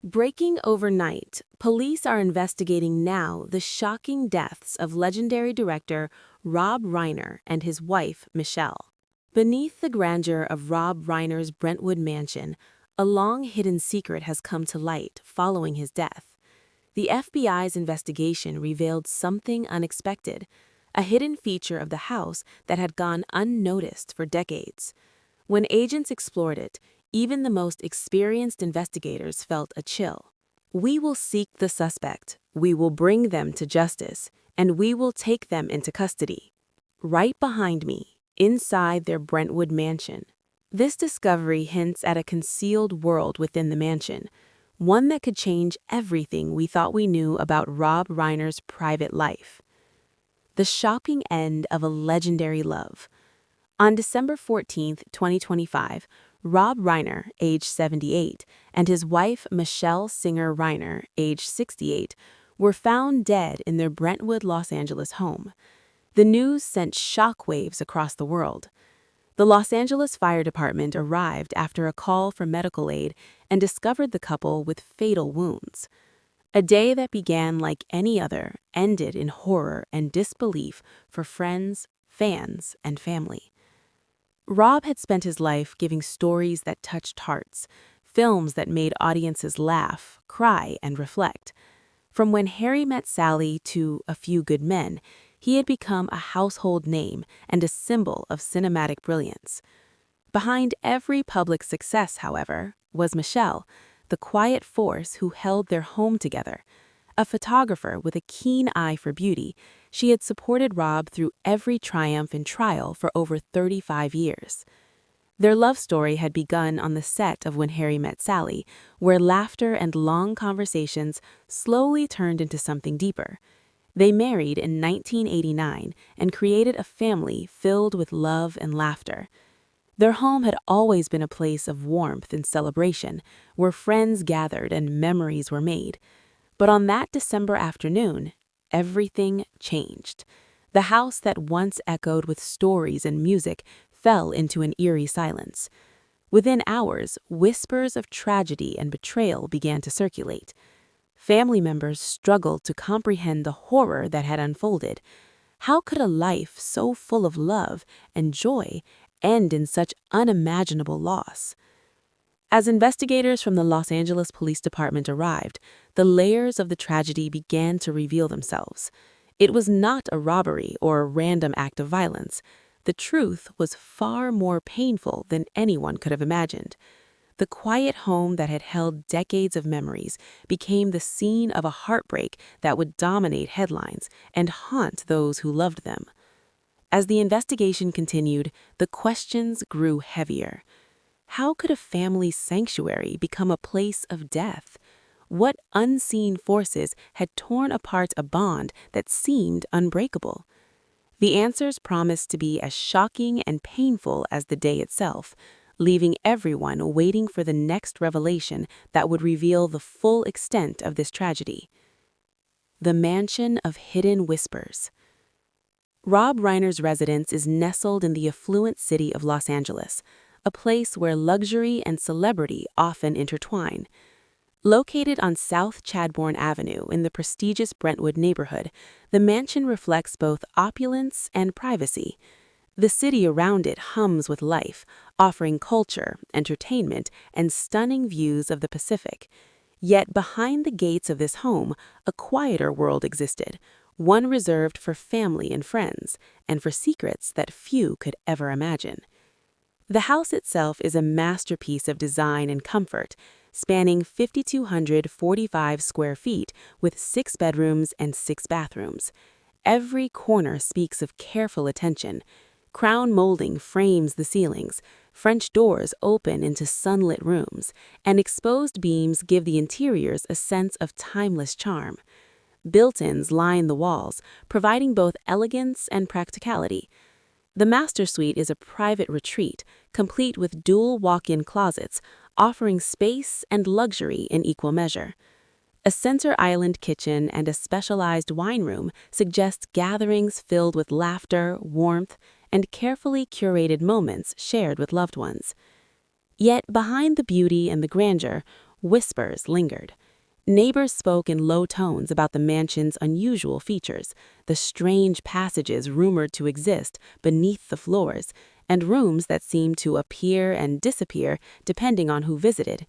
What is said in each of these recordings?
Breaking overnight, police are investigating now the shocking deaths of legendary director Rob Reiner and his wife, Michelle. Beneath the grandeur of Rob Reiner's Brentwood mansion, a long-hidden secret has come to light following his death. The FBI's investigation revealed something unexpected, a hidden feature of the house that had gone unnoticed for decades. When agents explored it, even the most experienced investigators felt a chill. "We will seek the suspect, we will bring them to justice, and we will take them into custody." Right behind me, inside their Brentwood mansion. This discovery hints at a concealed world within the mansion, one that could change everything we thought we knew about Rob Reiner's private life. The shocking end of a legendary love. On December 14, 2025, Rob Reiner, age 78, and his wife Michelle Singer Reiner, age 68, were found dead in their Brentwood, Los Angeles home. The news sent shockwaves across the world. The Los Angeles Fire Department arrived after a call for medical aid and discovered the couple with fatal wounds. A day that began like any other ended in horror and disbelief for friends, fans, and family. Rob had spent his life giving stories that touched hearts, films that made audiences laugh, cry, and reflect. From When Harry Met Sally to A Few Good Men, he had become a household name and a symbol of cinematic brilliance. Behind every public success, however, was Michelle, the quiet force who held their home together. A photographer with a keen eye for beauty, she had supported Rob through every triumph and trial for over 35 years. Their love story had begun on the set of When Harry Met Sally, where laughter and long conversations slowly turned into something deeper. They married in 1989 and created a family filled with love and laughter. Their home had always been a place of warmth and celebration, where friends gathered and memories were made. But on that December afternoon, everything changed. The house that once echoed with stories and music fell into an eerie silence. Within hours, whispers of tragedy and betrayal began to circulate. Family members struggled to comprehend the horror that had unfolded. How could a life so full of love and joy end in such unimaginable loss? As investigators from the Los Angeles Police Department arrived, the layers of the tragedy began to reveal themselves. It was not a robbery or a random act of violence. The truth was far more painful than anyone could have imagined. The quiet home that had held decades of memories became the scene of a heartbreak that would dominate headlines and haunt those who loved them. As the investigation continued, the questions grew heavier. How could a family sanctuary become a place of death? What unseen forces had torn apart a bond that seemed unbreakable? The answers promised to be as shocking and painful as the day itself, leaving everyone waiting for the next revelation that would reveal the full extent of this tragedy. The Mansion of Hidden Whispers. Rob Reiner's residence is nestled in the affluent city of Los Angeles, a place where luxury and celebrity often intertwine. Located on South Chadbourne Avenue in the prestigious Brentwood neighborhood, the mansion reflects both opulence and privacy. The city around it hums with life, offering culture, entertainment, and stunning views of the Pacific. Yet behind the gates of this home, a quieter world existed, one reserved for family and friends, and for secrets that few could ever imagine. The house itself is a masterpiece of design and comfort, spanning 5,245 square feet with 6 bedrooms and 6 bathrooms. Every corner speaks of careful attention. Crown molding frames the ceilings, French doors open into sunlit rooms, and exposed beams give the interiors a sense of timeless charm. Built-ins line the walls, providing both elegance and practicality. The master suite is a private retreat, complete with dual walk-in closets, offering space and luxury in equal measure. A center island kitchen and a specialized wine room suggest gatherings filled with laughter, warmth, and carefully curated moments shared with loved ones. Yet behind the beauty and the grandeur, whispers lingered. Neighbors spoke in low tones about the mansion's unusual features, the strange passages rumored to exist beneath the floors, and rooms that seemed to appear and disappear depending on who visited.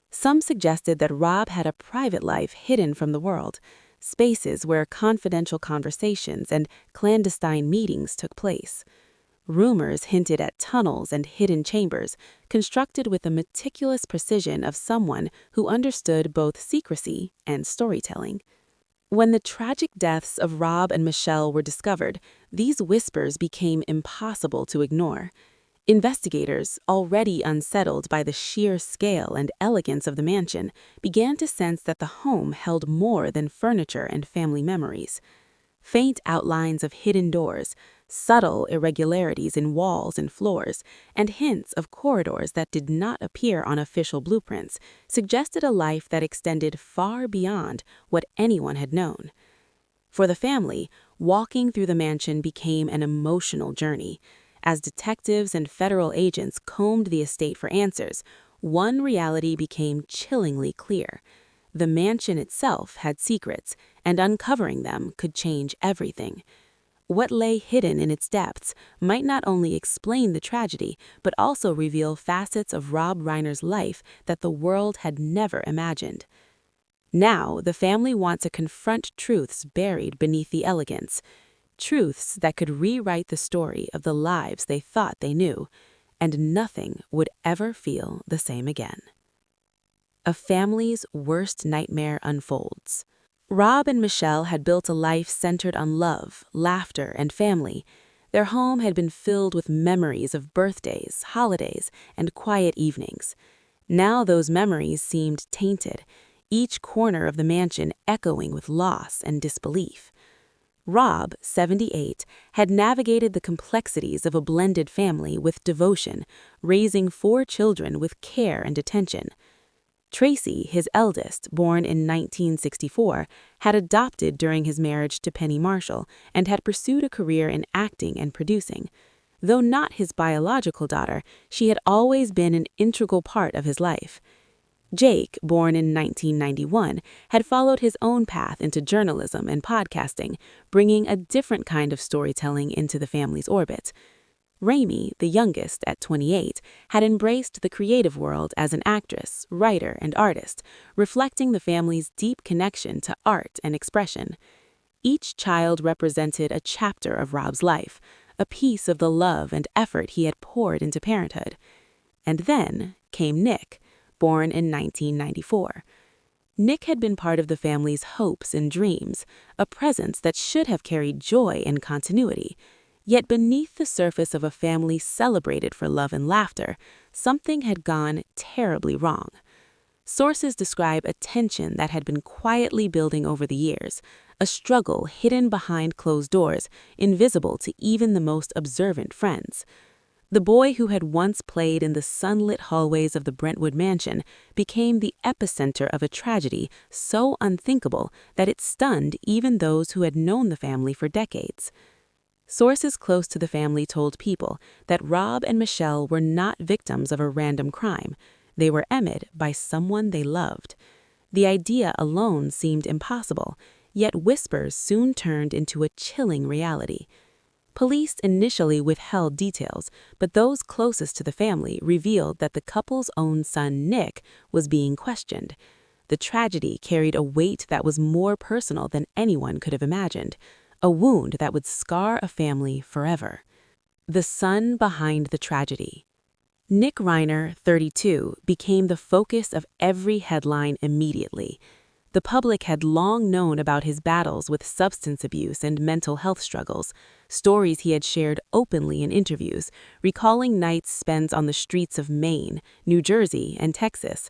Some suggested that Rob had a private life hidden from the world, spaces where confidential conversations and clandestine meetings took place. Rumors hinted at tunnels and hidden chambers, constructed with the meticulous precision of someone who understood both secrecy and storytelling. When the tragic deaths of Rob and Michelle were discovered, these whispers became impossible to ignore. Investigators, already unsettled by the sheer scale and elegance of the mansion, began to sense that the home held more than furniture and family memories. Faint outlines of hidden doors, subtle irregularities in walls and floors, and hints of corridors that did not appear on official blueprints suggested a life that extended far beyond what anyone had known. For the family, walking through the mansion became an emotional journey. As detectives and federal agents combed the estate for answers, one reality became chillingly clear. The mansion itself had secrets, and uncovering them could change everything. What lay hidden in its depths might not only explain the tragedy, but also reveal facets of Rob Reiner's life that the world had never imagined. Now, the family want to confront truths buried beneath the elegance, truths that could rewrite the story of the lives they thought they knew, and nothing would ever feel the same again. A family's worst nightmare unfolds. Rob and Michelle had built a life centered on love, laughter, and family. Their home had been filled with memories of birthdays, holidays, and quiet evenings. Now those memories seemed tainted, each corner of the mansion echoing with loss and disbelief. Rob, 78, had navigated the complexities of a blended family with devotion, raising 4 children with care and attention. Tracy, his eldest, born in 1964, had adopted during his marriage to Penny Marshall and had pursued a career in acting and producing. Though not his biological daughter, she had always been an integral part of his life. Jake, born in 1991, had followed his own path into journalism and podcasting, bringing a different kind of storytelling into the family's orbit. Raimi, the youngest at 28, had embraced the creative world as an actress, writer, and artist, reflecting the family's deep connection to art and expression. Each child represented a chapter of Rob's life, a piece of the love and effort he had poured into parenthood. And then came Nick, born in 1994. Nick had been part of the family's hopes and dreams, a presence that should have carried joy and continuity. Yet beneath the surface of a family celebrated for love and laughter, something had gone terribly wrong. Sources describe a tension that had been quietly building over the years, a struggle hidden behind closed doors, invisible to even the most observant friends. The boy who had once played in the sunlit hallways of the Brentwood mansion became the epicenter of a tragedy so unthinkable that it stunned even those who had known the family for decades. Sources close to the family told People that Rob and Michelle were not victims of a random crime. They were embedded by someone they loved. The idea alone seemed impossible, yet whispers soon turned into a chilling reality. Police initially withheld details, but those closest to the family revealed that the couple's own son, Nick, was being questioned. The tragedy carried a weight that was more personal than anyone could have imagined, a wound that would scar a family forever. The son behind the tragedy. Nick Reiner, 32, became the focus of every headline immediately. The public had long known about his battles with substance abuse and mental health struggles, stories he had shared openly in interviews, recalling nights spent on the streets of Maine, New Jersey, and Texas.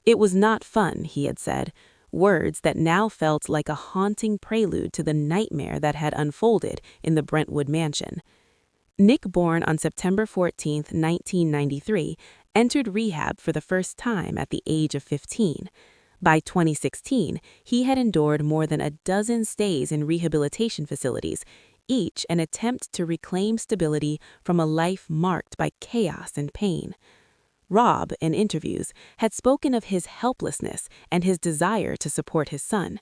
It was not fun, he had said, words that now felt like a haunting prelude to the nightmare that had unfolded in the Brentwood mansion. Nick, born on September 14, 1993, entered rehab for the first time at the age of 15. By 2016, he had endured more than a dozen stays in rehabilitation facilities, each an attempt to reclaim stability from a life marked by chaos and pain. Rob, in interviews, had spoken of his helplessness and his desire to support his son.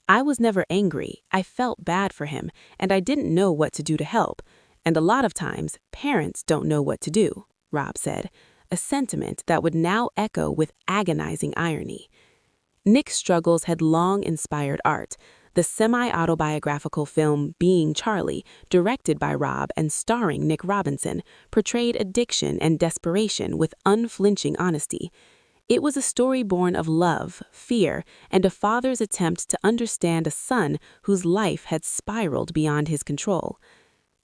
"I was never angry, I felt bad for him, and I didn't know what to do to help. And a lot of times, parents don't know what to do," Rob said, a sentiment that would now echo with agonizing irony. Nick's struggles had long inspired art. The semi-autobiographical film Being Charlie, directed by Rob and starring Nick Robinson, portrayed addiction and desperation with unflinching honesty. It was a story born of love, fear, and a father's attempt to understand a son whose life had spiraled beyond his control.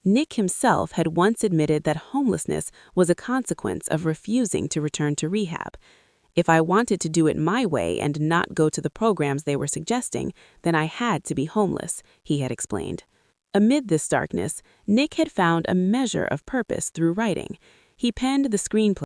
Nick himself had once admitted that homelessness was a consequence of refusing to return to rehab. "If I wanted to do it my way and not go to the programs they were suggesting, then I had to be homeless," he had explained. Amid this darkness, Nick had found a measure of purpose through writing. He penned the screenplay